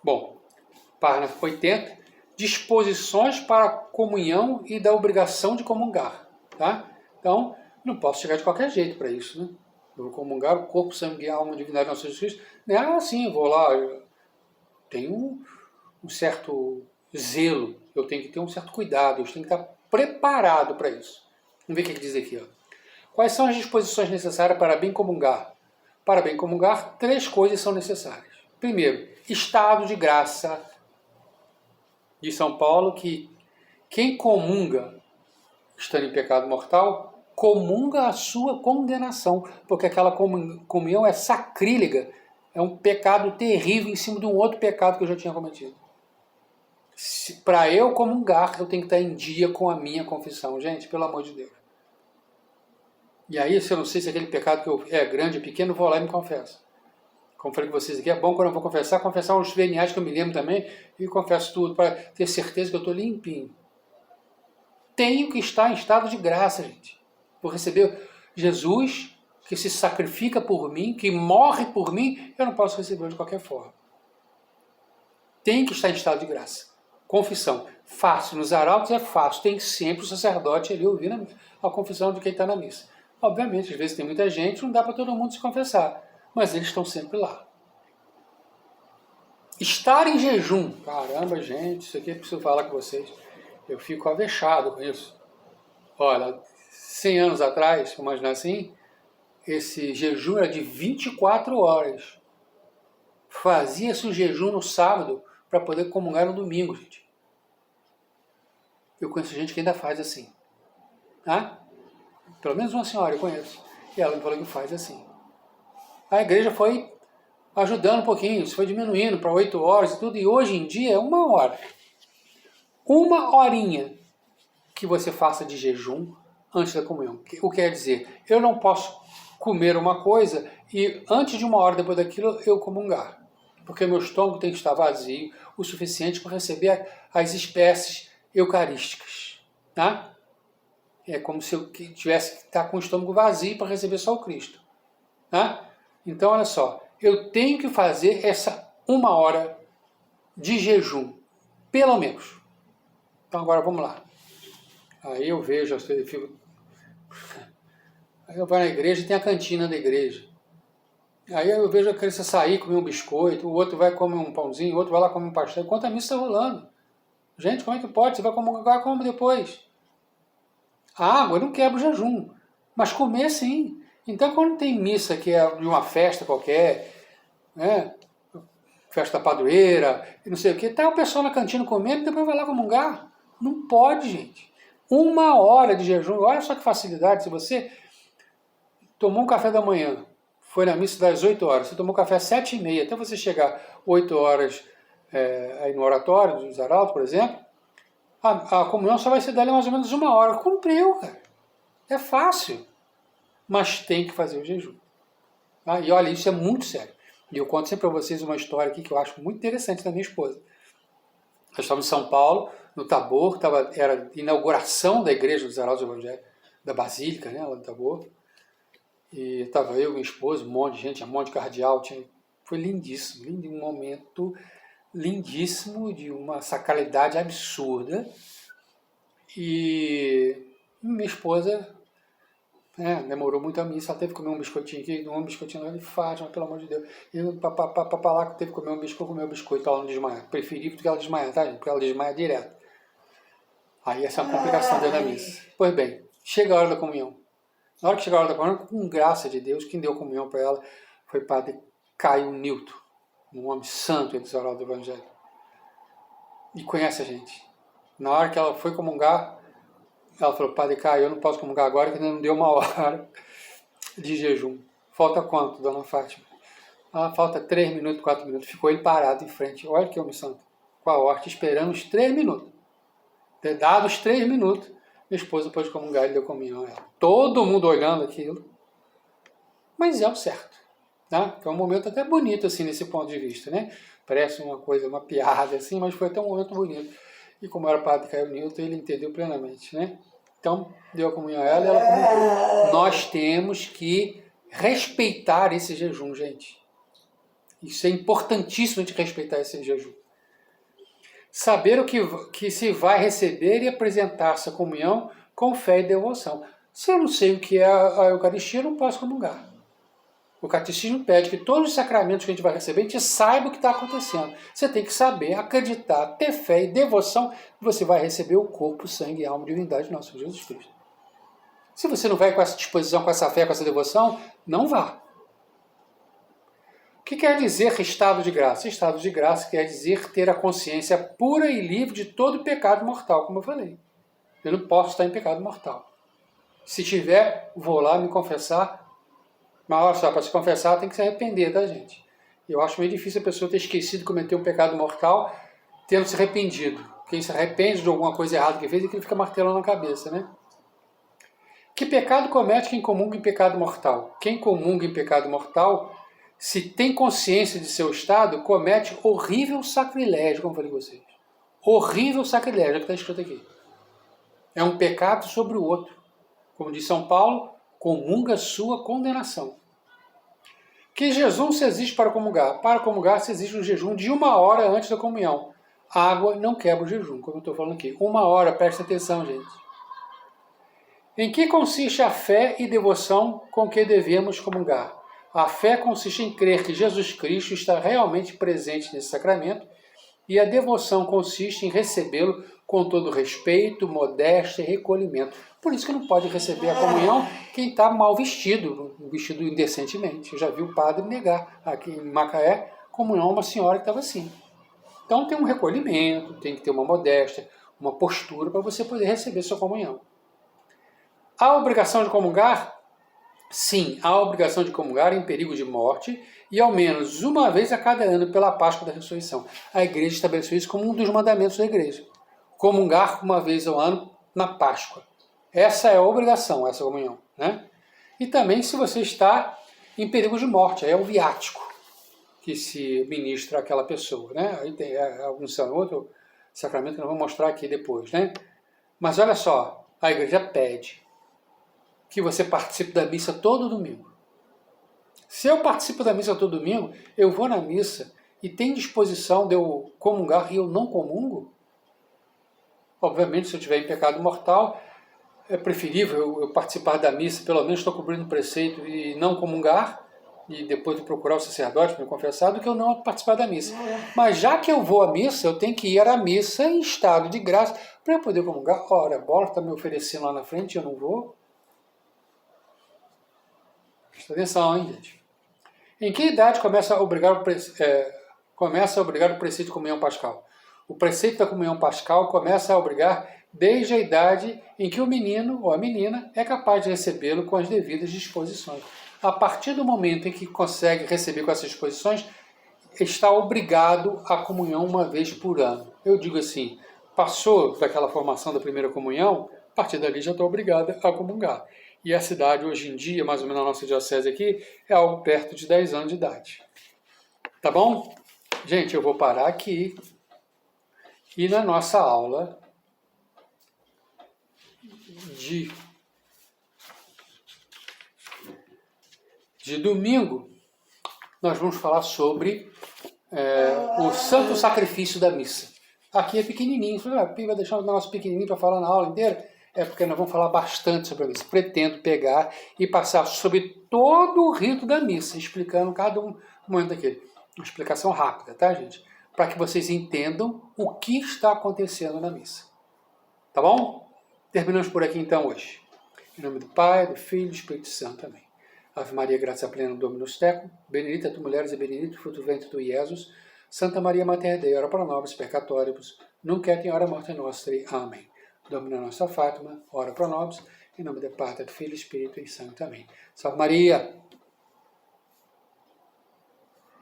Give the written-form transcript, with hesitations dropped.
Bom, parágrafo 80, disposições para a comunhão e da obrigação de comungar. Tá? Então, não posso chegar de qualquer jeito para isso. Né? Eu vou comungar o corpo, sangue, alma, divindade de nosso Jesus Cristo. Não é assim, eu vou lá, eu tenho um certo zelo, eu tenho que ter um certo cuidado, eu tenho que estar preparado para isso. Vamos ver o que diz aqui. Ó. Quais são as disposições necessárias para bem comungar? Para bem comungar, 3 coisas são necessárias. Primeiro, estado de graça. De São Paulo que quem comunga estando em pecado mortal, comunga a sua condenação, porque aquela comunhão é sacrílega, é um pecado terrível em cima de um outro pecado que eu já tinha cometido. Para eu comungar, eu tenho que estar em dia com a minha confissão. Gente, pelo amor de Deus. E aí, se eu não sei se aquele pecado que é grande ou pequeno, eu vou lá e me confesso. Como falei com vocês aqui, é bom quando eu vou confessar os VNAs que eu me lembro também, e confesso tudo, para ter certeza que eu estou limpinho. Tenho que estar em estado de graça, gente. Vou receber Jesus, que se sacrifica por mim, que morre por mim, eu não posso receber de qualquer forma. Tem que estar em estado de graça. Confissão. Fácil. Nos arautos é fácil. Tem sempre o sacerdote ali ouvindo a confissão de quem está na missa. Obviamente, às vezes tem muita gente, não dá para todo mundo se confessar. Mas eles estão sempre lá. Estar em jejum. Caramba, gente, isso aqui eu preciso falar com vocês. Eu fico avexado com isso. Olha, 100 anos atrás, vamos imaginar assim, esse jejum era de 24 horas. Fazia-se o jejum no sábado para poder comungar no domingo, gente. Eu conheço gente que ainda faz assim. Tá? Pelo menos uma senhora eu conheço. E ela me falou que faz assim. A igreja foi ajudando um pouquinho, foi diminuindo para 8 horas e tudo, e hoje em dia é 1 hora. 1 horinha que você faça de jejum antes da comunhão. O que quer dizer? Eu não posso comer uma coisa e antes de 1 hora depois daquilo eu comungar. Porque meu estômago tem que estar vazio o suficiente para receber as espécies eucarísticas. Tá? É como se eu tivesse que estar com o estômago vazio para receber só o Cristo. Tá? Então, olha só, eu tenho que fazer essa 1 hora de jejum, pelo menos. Então agora vamos lá. Aí eu vejo, eu fico... Aí eu vou na igreja e tem a cantina da igreja. Aí eu vejo a criança sair, comer um biscoito, o outro vai comer um pãozinho, o outro vai lá comer um pastel, enquanto a missa está rolando. Gente, como é que pode? Você vai comungar, come depois. A água não quebra o jejum, mas comer sim. Então quando tem missa que é de uma festa qualquer, né, festa padroeira, e não sei o que, tá o pessoal na cantina comendo e depois vai lá comungar. Não pode, gente. 1 hora de jejum, olha só que facilidade. Se você tomou um café da manhã, foi na missa das 8 horas, você tomou café às 7h30, até você chegar 8 horas aí no oratório dos arautos, por exemplo, a comunhão só vai ser dali mais ou menos 1 hora. Cumpriu, cara. É fácil. Mas tem que fazer o jejum. Tá? E olha, isso é muito sério. E eu conto sempre para vocês uma história aqui que eu acho muito interessante da minha esposa. Nós estávamos em São Paulo, no Tabor, era a inauguração da igreja dos Arautos do Evangelho, da Basílica, né, lá no Tabor. E estava eu, minha esposa, um monte de gente, um monte de cardeal. Foi lindíssimo, um momento lindíssimo, de uma sacralidade absurda. E minha esposa demorou muito a missa, ela teve que comer um biscoitinho aqui, um biscoitinho lá de Fátima, pelo amor de Deus. E o lá teve que comer um biscoito, comeu um biscoito, ela não desmaia. Preferi porque ela desmaia, tá, gente? Porque ela desmaia direto. Aí essa é uma complicação dentro da missa. Pois bem, chega a hora da comunhão. Na hora que chega a hora da comunhão, com graça de Deus, quem deu comunhão para ela foi o padre Caio Nilton, um homem santo entre os arautos do Evangelho. E conhece a gente. Na hora que ela foi comungar, ela falou, padre Caio, eu não posso comungar agora, que ainda não deu 1 hora de jejum. Falta quanto, dona Fátima? Falta 3 minutos, 4 minutos. Ficou ele parado em frente. Olha que homem santo. Com a horta, esperando os 3 minutos. Dados 3 minutos, minha esposa pôde comungar e deu comunhão a ela. Todo mundo olhando aquilo. Mas é o certo. Tá? É um momento até bonito, assim, nesse ponto de vista, né? Parece uma coisa, uma piada, assim, mas foi até um momento bonito. E como era o padre Caio Nilton, ele entendeu plenamente, né? Então, deu a comunhão a ela e ela comungou. Nós temos que respeitar esse jejum, gente. Isso é importantíssimo de respeitar esse jejum. Saber o que se vai receber e apresentar essa comunhão com fé e devoção. Se eu não sei o que é a Eucaristia, eu não posso comungar. O catecismo pede que todos os sacramentos que a gente vai receber, a gente saiba o que está acontecendo. Você tem que saber, acreditar, ter fé e devoção que você vai receber o corpo, sangue, alma e divindade de nosso Jesus Cristo. Se você não vai com essa disposição, com essa fé, com essa devoção, não vá. O que quer dizer estado de graça? Estado de graça quer dizer ter a consciência pura e livre de todo pecado mortal, como eu falei. Eu não posso estar em pecado mortal. Se tiver, vou lá me confessar. Mas olha só, para se confessar tem que se arrepender, tá, gente? Eu acho meio difícil a pessoa ter esquecido de cometer um pecado mortal tendo se arrependido. Quem se arrepende de alguma coisa errada que fez é que ele fica martelando na cabeça, né? Que pecado comete quem comunga em pecado mortal? Quem comunga em pecado mortal, se tem consciência de seu estado, comete horrível sacrilégio, como eu falei com vocês. Horrível sacrilégio, é o que está escrito aqui. É um pecado sobre o outro. Como diz São Paulo, comunga sua condenação. Que jejum se exige para comungar? Para comungar se exige um jejum de 1 hora antes da comunhão. A água não quebra o jejum, como eu estou falando aqui. 1 hora, presta atenção, gente. Em que consiste a fé e devoção com que devemos comungar? A fé consiste em crer que Jesus Cristo está realmente presente nesse sacramento e a devoção consiste em recebê-lo com todo respeito, modéstia e recolhimento. Por isso que não pode receber a comunhão quem está mal vestido, vestido indecentemente. Eu já vi o padre negar aqui em Macaé comunhão a uma senhora que estava assim. Então tem um recolhimento, tem que ter uma modéstia, uma postura para você poder receber sua comunhão. Há obrigação de comungar? Sim, há obrigação de comungar em perigo de morte e ao menos uma vez a cada ano pela Páscoa da Ressurreição. A Igreja estabeleceu isso como um dos mandamentos da Igreja. Comungar uma vez ao ano na Páscoa. Essa é a obrigação, essa comunhão, né? E também se você está em perigo de morte, aí é o viático que se ministra àquela pessoa, né? Aí tem algum outro sacramento que nós vamos mostrar aqui depois, né? Mas olha só, a Igreja pede que você participe da missa todo domingo. Se eu participo da missa todo domingo, eu vou na missa e tem disposição de eu comungar e eu não comungo? Obviamente, se eu estiver em pecado mortal, é preferível eu participar da missa, pelo menos estou cumprindo o preceito e não comungar, e depois de procurar o sacerdote para me confessar, do que eu não participar da missa. Mas já que eu vou à missa, eu tenho que ir à missa em estado de graça para eu poder comungar. Ora, a bola está me oferecendo lá na frente e eu não vou. Presta atenção, hein, gente? Em que idade começa a obrigar o preceito de comunhão pascal? O preceito da comunhão pascal começa a obrigar desde a idade em que o menino ou a menina é capaz de recebê-lo com as devidas disposições. A partir do momento em que consegue receber com essas disposições, está obrigado à comunhão uma vez por ano. Eu digo assim, passou daquela formação da primeira comunhão, a partir dali já está obrigado a comungar. E essa idade hoje em dia, mais ou menos na nossa diocese aqui, é algo perto de 10 anos de idade. Tá bom? Gente, eu vou parar aqui e na nossa aula de domingo, nós vamos falar sobre o santo sacrifício da missa. Aqui é pequenininho, vai deixar o negócio pequenininho para falar na aula inteira? É porque nós vamos falar bastante sobre a missa. Pretendo pegar e passar sobre todo o rito da missa, explicando cada momento daquele. Uma explicação rápida, tá, gente? Para que vocês entendam o que está acontecendo na missa. Tá bom? Terminamos por aqui então hoje. Em nome do Pai, do Filho e do Espírito Santo. Amém. Ave Maria, graça plena, Dominus tecum, benedicta tu mulheres e benedito o fruto do ventre tu, Jesus. Santa Maria, Mater Dei, ora pro nobis peccatoribus, nunc et in hora morte nostri. Amém. Domina nossa Fátima, ora pro nobis, em nome do Pai, do Filho e do Espírito Santo. Amém. Salve Maria!